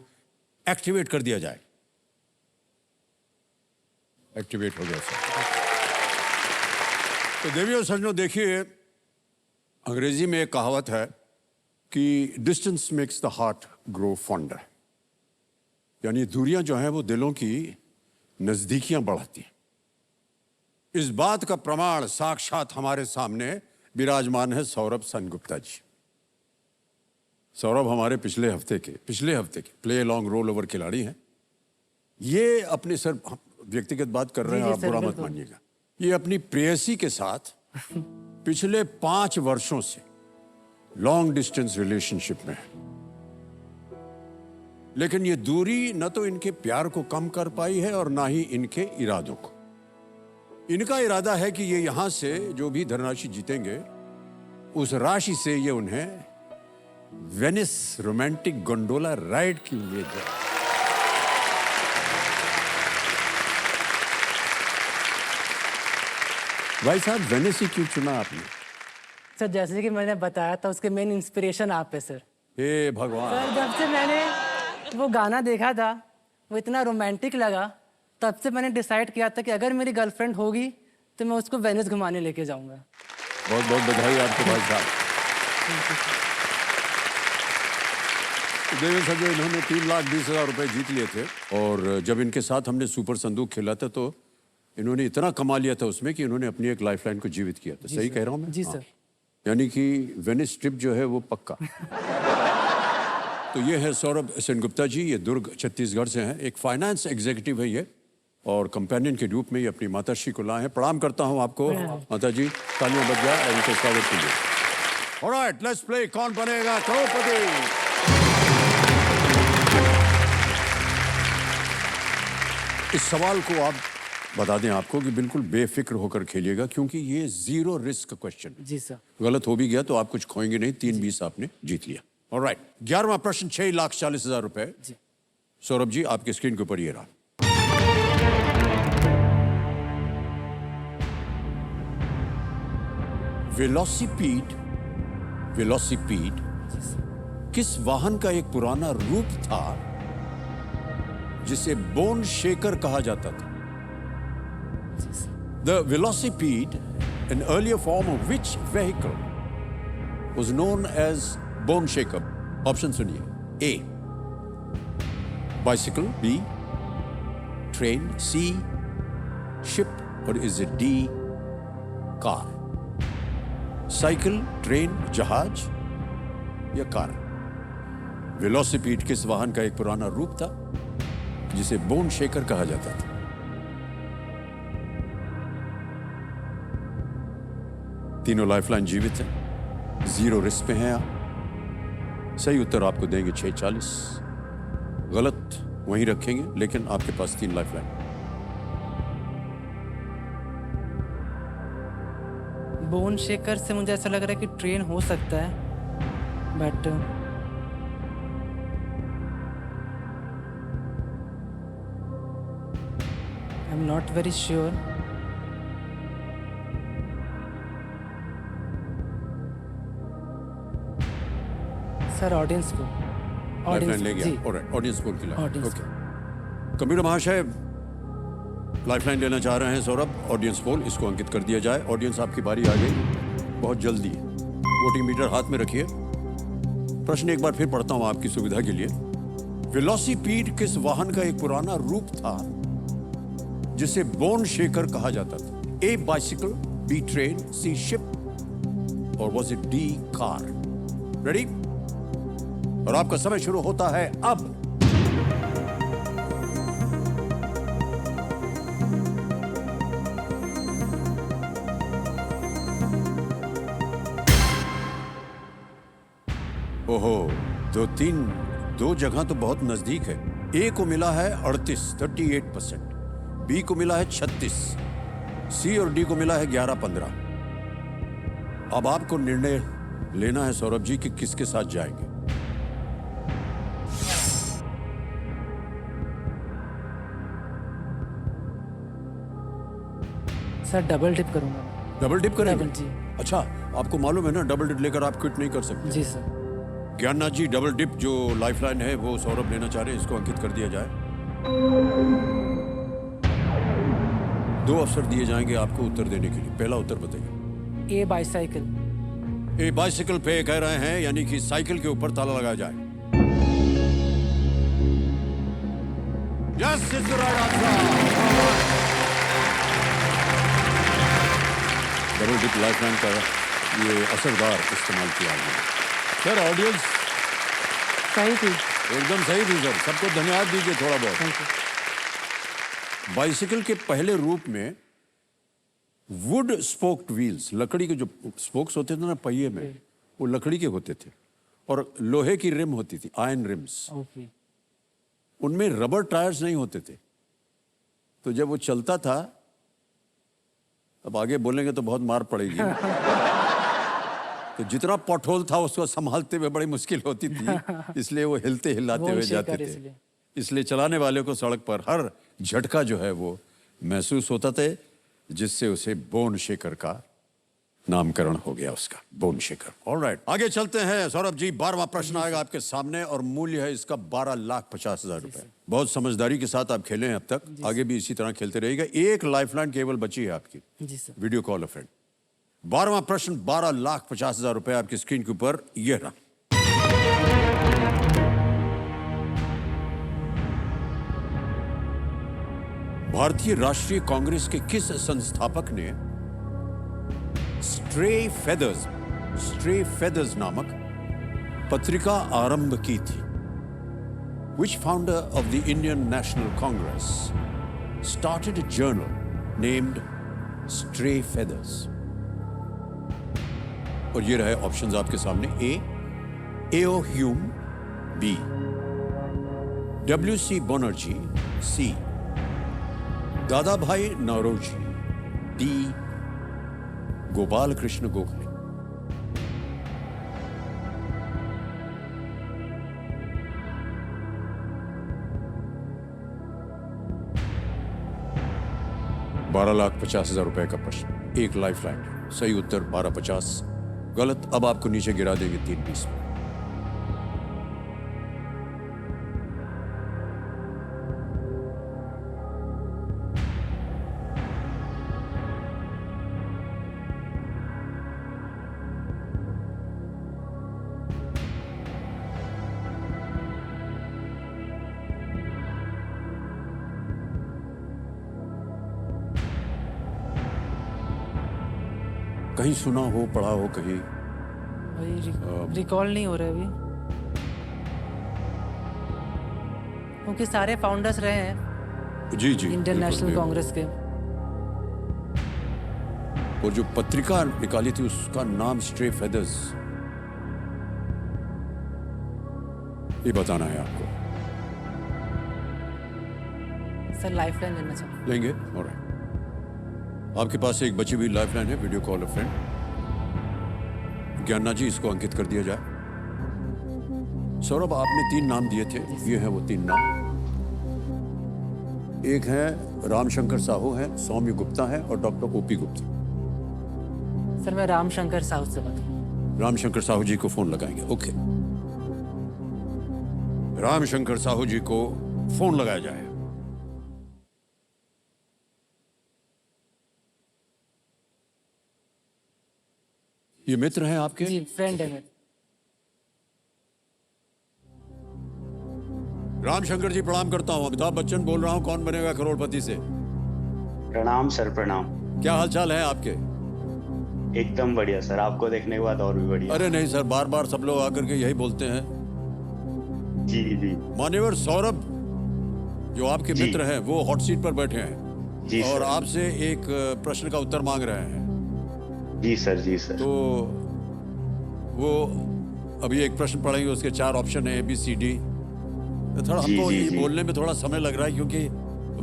[SPEAKER 1] एक्टिवेट कर दिया जाए। एक्टिवेट हो गया सर। तो देवियों सज्जनों, देखिए, अंग्रेजी में एक कहावत है कि distance makes the heart grow fonder, यानी दूरियां जो हैं वो दिलों की नजदीकियां बढ़ाती हैं। इस बात का प्रमाण साक्षात हमारे सामने विराजमान है सौरभ सेनगुप्ता जी। सौरभ हमारे पिछले हफ्ते के प्ले लॉन्ग रोल ओवर खिलाड़ी हैं। ये अपने, सर व्यक्तिगत बात कर रहे हैं, आप बुरा मत मानिएगा, ये अपनी प्रेयसी के साथ पिछले 5 वर्षों से लॉन्ग डिस्टेंस रिलेशनशिप में है। लेकिन ये दूरी न तो इनके प्यार को कम कर पाई है और ना ही इनके इरादों को। इनका इरादा है कि ये यहां से जो भी धनराशि जीतेंगे उस राशि से ये उन्हें वेनिस रोमांटिक गोंडोला राइड के लिए जाए। भाई साहब, वेनिस ही क्यों चुना आपने?
[SPEAKER 2] सर जैसे कि मैंने बताया था, उसके मेन इंस्पिरेशन आप है सर।
[SPEAKER 1] हे भगवान।
[SPEAKER 2] सर जब से मैंने वो गाना देखा था, वो इतना रोमांटिक लगा, तब से मैंने डिसाइड किया था कि अगर मेरी गर्लफ्रेंड होगी तो मैं उसको वेनिस घुमाने लेके जाऊंगा।
[SPEAKER 1] बहुत बहुत बधाई आपके भाई साहब। देवेंद्र सर, जो इन्होंने 3,20,000 रुपए जीत लिए थे, और जब इनके साथ हमने सुपर संदूक खेला था तो इन्होंने इतना कमा लिया था उसमें कि इन्होंने अपनी एक लाइफलाइन को जीवित किया था। सही कह रहा हूं मैं?
[SPEAKER 2] जी सर।
[SPEAKER 1] यानी कि वेनिस ट्रिप जो है वो पक्का। तो ये है सौरभ सेनगुप्ता जी, ये दुर्ग छत्तीसगढ़ से हैं। एक फाइनेंस एग्जीक्यूटिव है ये, और कंपेनियन के रूप में ये अपनी माताश्री को लाए हैं। प्रणाम करता हूं आपको माता जी, तालियां बज जाए और उनके स्वागत कीजिए। ऑलराइट, लेट्स प्ले कौन बनेगा करोड़पति। इस सवाल को आप बता दें आपको कि बिल्कुल बेफिक्र होकर खेलिएगा, क्योंकि ये 0 रिस्क क्वेश्चन।
[SPEAKER 2] जी सर।
[SPEAKER 1] गलत हो भी गया तो आप कुछ खोएंगे नहीं। 3-20 आपने जीत लिया। ऑलराइट, 11वां प्रश्न, 6,40,000 रुपए। सौरभ जी, आपकी स्क्रीन के ऊपर ये रहा। वेलोसिपीड किस वाहन का एक पुराना रूप था जिसे बोन शेकर कहा जाता था? The velocipede, an earlier form of which vehicle was known as bone shaker? Option सुनिए। A, bicycle, B, train, C, ship, or is it D, car? Cycle, train, जहाज या कार? वेलोसिपीड किस वाहन का एक पुराना रूप था जिसे बोन शेकर कहा जाता था? तीनों लाइफलाइन जीवित हैं, 0 रिस्क पे हैं आप। सही उत्तर आपको देंगे 6,40, गलत वहीं रखेंगे, लेकिन आपके पास 3 लाइफलाइन।
[SPEAKER 2] बोन शेकर से मुझे ऐसा लग रहा है कि ट्रेन हो सकता है, but I am not very sure. Sir audience को
[SPEAKER 1] लाइफलाइन ले गया। ऑलराइट, ऑडियंस पोल की लाइन। ओके, कंप्यूटर महाशय लाइफलाइन लेना चाह रहे हैं सौरभ। ऑडियंस पोल, इसको अंकित कर दिया जाए। ऑडियंस, आपकी बारी आ गई, बहुत जल्दी। वोटिंग मीटर हाथ में रखिए। प्रश्न एक बार फिर पढ़ता हूं आपकी सुविधा के लिए। वेलोसिपीड किस वाहन का एक पुराना रूप था जिसे बोन शेकर कहा जाता था? ए, बाइसिकल, बी, ट्रेन, सी, शिप, और was it D, car? Ready? और आपका समय शुरू होता है अब। ओहो, दो जगह तो बहुत नजदीक है। ए को मिला है 38% बी को मिला है 36, सी और डी को मिला है 11-15। अब आपको निर्णय लेना है सौरभ जी कि किसके साथ जाएंगे।
[SPEAKER 2] सर डबल टिप करूंगा।
[SPEAKER 1] डबल डिप करेंगे?
[SPEAKER 2] डबल जी।
[SPEAKER 1] अच्छा, आपको मालूम है ना डबल डिप लेकर आप क्विट नहीं कर सकते।
[SPEAKER 2] जी सर।
[SPEAKER 1] ज्ञाननाथ जी, डबल डिप जो लाइफलाइन है वो सौरभ लेना चाह रहे हैं, इसको अंकित कर दिया जाए। 2 अवसर दिए जाएंगे आपको उत्तर देने के लिए। पहला उत्तर बताइए।
[SPEAKER 2] ए बाईसाइकिल।
[SPEAKER 1] ए बाइसिकल पे कह रहे हैं, यानी कि साइकिल के ऊपर ताला लगाया जाए। Yes, it's the right answer. Double dip lifeline का ये असरदार इस्तेमाल किया गया। सर ऑडियंस
[SPEAKER 2] सही थी।
[SPEAKER 1] एकदम सही थी सर, सबको धन्यवाद दीजिए थोड़ा बहुत।
[SPEAKER 2] Thank you.
[SPEAKER 1] बाइसिकल के पहले रूप में वुड स्पोक्ड व्हील्स, लकड़ी के जो स्पोक्स होते थे ना पहिए में, वो लकड़ी के होते थे और लोहे की रिम होती थी, आयरन रिम्स।
[SPEAKER 2] ओके।
[SPEAKER 1] उनमें रबर टायर्स नहीं होते थे, तो जब वो चलता था, अब आगे बोलेंगे तो बहुत मार पड़ेगी तो जितना पटहोल था उसको संभालते हुए बड़ी मुश्किल होती थी, इसलिए वो हिलते हिलाते
[SPEAKER 2] बोन
[SPEAKER 1] हुए
[SPEAKER 2] शेकर
[SPEAKER 1] जाते थे।
[SPEAKER 2] इसलिए।
[SPEAKER 1] इसलिए चलाने वाले को सड़क पर हर झटका जो है वो महसूस होता था, जिससे उसे बोन शेकर का नामकरण हो गया, उसका बोन शेकर। ऑलराइट, आगे चलते हैं सौरभ जी। 12वां प्रश्न आएगा आपके सामने और मूल्य है इसका 12,50,000 रुपए। बहुत समझदारी के साथ आप खेले हैं अब तक, आगे भी इसी तरह खेलते रहिएगा। एक लाइफलाइन केवल बची है आपकी,
[SPEAKER 2] जी sir.
[SPEAKER 1] Video call a friend. 12वां प्रश्न 12,50,000 रुपए आपकी स्क्रीन के ऊपर ये रहा। भारतीय राष्ट्रीय कांग्रेस के किस संस्थापक ने स्ट्रे फेदर्स नामक पत्रिका आरंभ की थी? Which founder of the Indian National Congress started a journal named Stray Feathers? और ये रहे ऑप्शंस आपके सामने। ए एओ ह्यूम, बी W.C. बनर्जी, सी दादा भाई नौरोजी, डी गोपाल कृष्ण गोखले। $12,50,000 रुपए का प्रश्न, एक लाइफलाइन। सही उत्तर 12,50, गलत। अब आपको नीचे गिरा देंगे 3,20 में। कहीं सुना हो, पढ़ा हो कहीं?
[SPEAKER 2] रिकॉल नहीं हो रहा अभी, क्योंकि सारे फाउंडर्स रहे हैं
[SPEAKER 1] जी जी,
[SPEAKER 2] इंडियन नेशनल कांग्रेस के।
[SPEAKER 1] और जो पत्रिका निकाली थी उसका नाम स्ट्रे फेदर्स, ये बताना है आपको।
[SPEAKER 2] सर लाइफलाइन लेना चाहूँगा।
[SPEAKER 1] लेंगे? ऑलराइट, आपके पास एक बची हुई लाइफलाइन है, video call a friend. Gyannath ji, इसको अंकित कर दिया जाए। सौरभ, आपने 3 नाम दिए थे, ये हैं वो 3 नाम। एक है रामशंकर साहू है, सौम्य गुप्ता है और डॉक्टर ओपी गुप्ता।
[SPEAKER 2] सर मैं रामशंकर साहू से बात।
[SPEAKER 1] रामशंकर साहू जी को फोन लगाएंगे। ओके, रामशंकर साहू जी को फोन लगाया जाए। ये मित्र हैं आपके?
[SPEAKER 2] जी, फ्रेंड है मेरे।
[SPEAKER 1] रामशंकर जी, प्रणाम करता हूँ। अमिताभ बच्चन बोल रहा हूँ, कौन बनेगा करोड़पति से।
[SPEAKER 3] प्रणाम सर, प्रणाम।
[SPEAKER 1] क्या हालचाल है आपके?
[SPEAKER 3] एकदम बढ़िया सर, आपको देखने के बाद और भी बढ़िया।
[SPEAKER 1] अरे नहीं सर, बार बार सब लोग आकर के यही बोलते हैं
[SPEAKER 3] जी जी
[SPEAKER 1] मान्यवर सौरभ जो आपके
[SPEAKER 3] जी।
[SPEAKER 1] मित्र हैं वो हॉट सीट पर बैठे हैं
[SPEAKER 3] जी
[SPEAKER 1] और
[SPEAKER 3] सर।
[SPEAKER 1] आपसे एक प्रश्न का उत्तर मांग रहे हैं।
[SPEAKER 3] जी सर, जी सर।
[SPEAKER 1] तो वो अभी एक प्रश्न पढ़ेंगे, उसके 4 ऑप्शन है ABCD। थोड़ा
[SPEAKER 3] जी,
[SPEAKER 1] हमको
[SPEAKER 3] जी,
[SPEAKER 1] ये
[SPEAKER 3] जी।
[SPEAKER 1] बोलने में थोड़ा समय लग रहा है, क्योंकि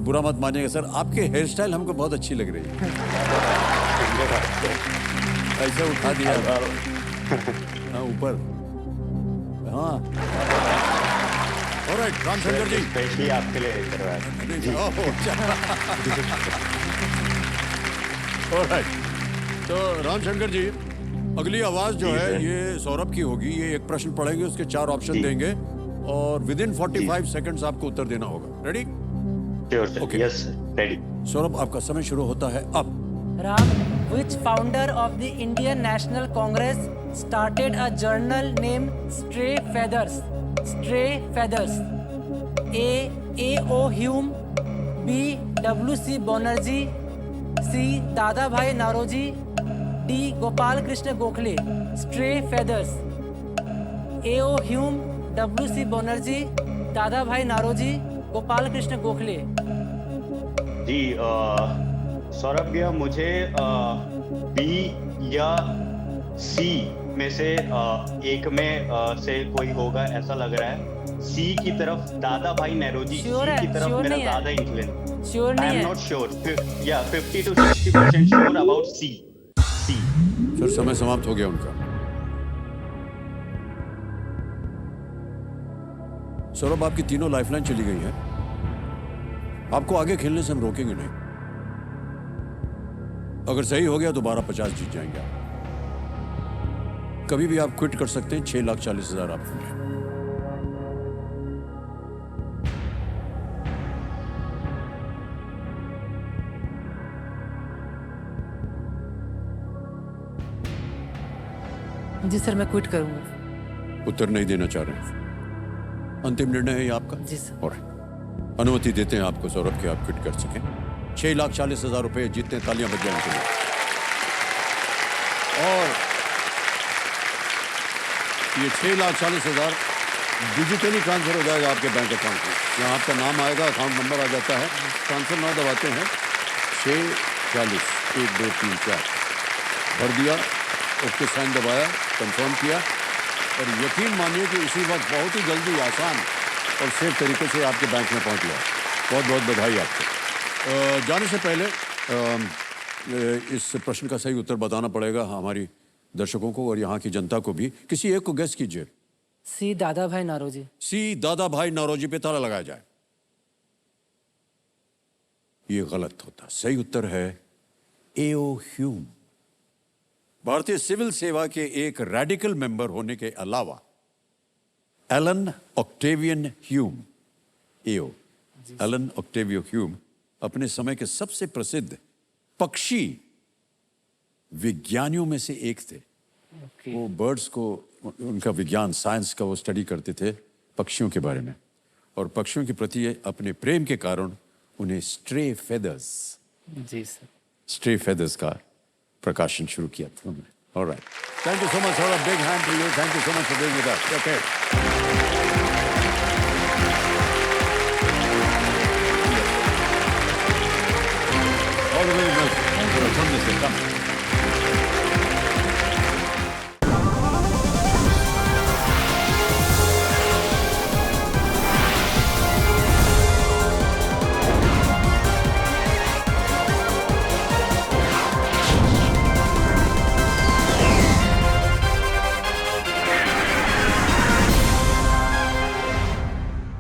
[SPEAKER 1] बुरा मत मानिएगा सर, आपके हेयर स्टाइल हमको बहुत अच्छी लग रही है। ऐसे उठा दिया हाँ, ऊपर। हाँ, ऑलराइट रामशंकर जी।
[SPEAKER 3] स्पेशली आपके लिए करवाया।
[SPEAKER 1] ऑलराइट, तो रामशंकर जी अगली आवाज जो
[SPEAKER 3] जी,
[SPEAKER 1] है
[SPEAKER 3] सर।
[SPEAKER 1] ये सौरभ की होगी। ये एक प्रश्न पढ़ेंगे, उसके 4 ऑप्शन
[SPEAKER 3] जी।
[SPEAKER 1] देंगे और विद इन 45 सेकंड्स आपको उत्तर देना होगा। Ready?
[SPEAKER 3] Sure sir,
[SPEAKER 1] Okay.
[SPEAKER 3] Yes sir, ready.
[SPEAKER 1] Saurabh आपका समय शुरू होता है अब।
[SPEAKER 2] Ram, which founder of the Indian National Congress started a journal named Stray Feathers? Stray Feathers. A. A.O. Hume. B. W.C. Banerjee. C. Dada Bhai Naroji. D. Gopal Krishna Gokhale. Stray Feathers. A.O. Hume, W.C. Banerjee, Dada Bhai Naroji, Gopal Krishna Gokhale.
[SPEAKER 3] जी सौरभ भैया, मुझे B या सी में से एक में से कोई होगा ऐसा लग रहा है। सी की तरफ दादा भाई नेरोजी,
[SPEAKER 2] Sure
[SPEAKER 3] सी
[SPEAKER 2] है,
[SPEAKER 3] की तरफ
[SPEAKER 2] sure
[SPEAKER 3] मेरा
[SPEAKER 2] नहीं है।
[SPEAKER 3] ज्यादा इंक्लिन।
[SPEAKER 2] Sure
[SPEAKER 3] आई
[SPEAKER 2] नहीं
[SPEAKER 3] एम
[SPEAKER 2] है।
[SPEAKER 3] Not sure. या 50 to 60% sure about C. C.
[SPEAKER 1] Sir समय समाप्त हो गया उनका। सौरभ आपकी तीनों लाइफलाइन चली गई है। आपको आगे खेलने से हम रोकेंगे नहीं। अगर सही हो गया तो 1250 जीत जाएंगे आप। कभी भी आप क्विट कर सकते हैं। 6,40,000 आपको मिले।
[SPEAKER 2] जी सर, मैं क्विट करूंगा।
[SPEAKER 1] उत्तर नहीं देना चाह रहे हैं। अंतिम निर्णय है ये आपका?
[SPEAKER 2] जी सर।
[SPEAKER 1] और अनुमति देते हैं आपको सौरभ कि आप क्विट कर सकें। 6,40,000 रुपए जीतने, तालियां बज जाएं उनके लिए। और ये 6,40,000 डिजिटली ट्रांसफर हो जाएगा आपके बैंक अकाउंट में। यहाँ आपका नाम आएगा, अकाउंट नंबर आ जाता है, ट्रांसफर नाउ दबाते हैं। 6,40 1 2 3 4 भर दिया, ओके साइन दबाया, कंफर्म किया और यकीन मानिए कि इसी वक्त बहुत ही जल्दी, आसान और सेफ तरीके से आपके बैंक में पहुंच गया। बहुत बहुत बधाई आपको। जाने से पहले इस प्रश्न का सही उत्तर बताना पड़ेगा हमारी दर्शकों को और यहाँ की जनता को भी। किसी एक को गेस कीजिए।
[SPEAKER 2] सी दादा भाई नारोजी।
[SPEAKER 1] सी दादा भाई नारोजी पे ताला लगाया जाए। ये गलत होता। सही उत्तर है A.O. ह्यूम। भारतीय सिविल सेवा के एक रेडिकल मेंबर होने के अलावा Allan Octavian Hume, A.O. Allan Octavio Hume अपने समय के सबसे प्रसिद्ध पक्षी विज्ञानियों में से एक थे। वो बर्ड्स को, उनका विज्ञान, साइंस का वो स्टडी करते थे पक्षियों के बारे में, और पक्षियों के प्रति अपने प्रेम के कारण उन्हें स्ट्रे फेदर्स,
[SPEAKER 2] जी सर,
[SPEAKER 1] स्ट्रे फेदर्स का प्रकाशन शुरू किया था उन्होंने। Alright, thank you so much for a big hand to you. Thank you so much for being with us. Okay, all the way well. Come this way, come.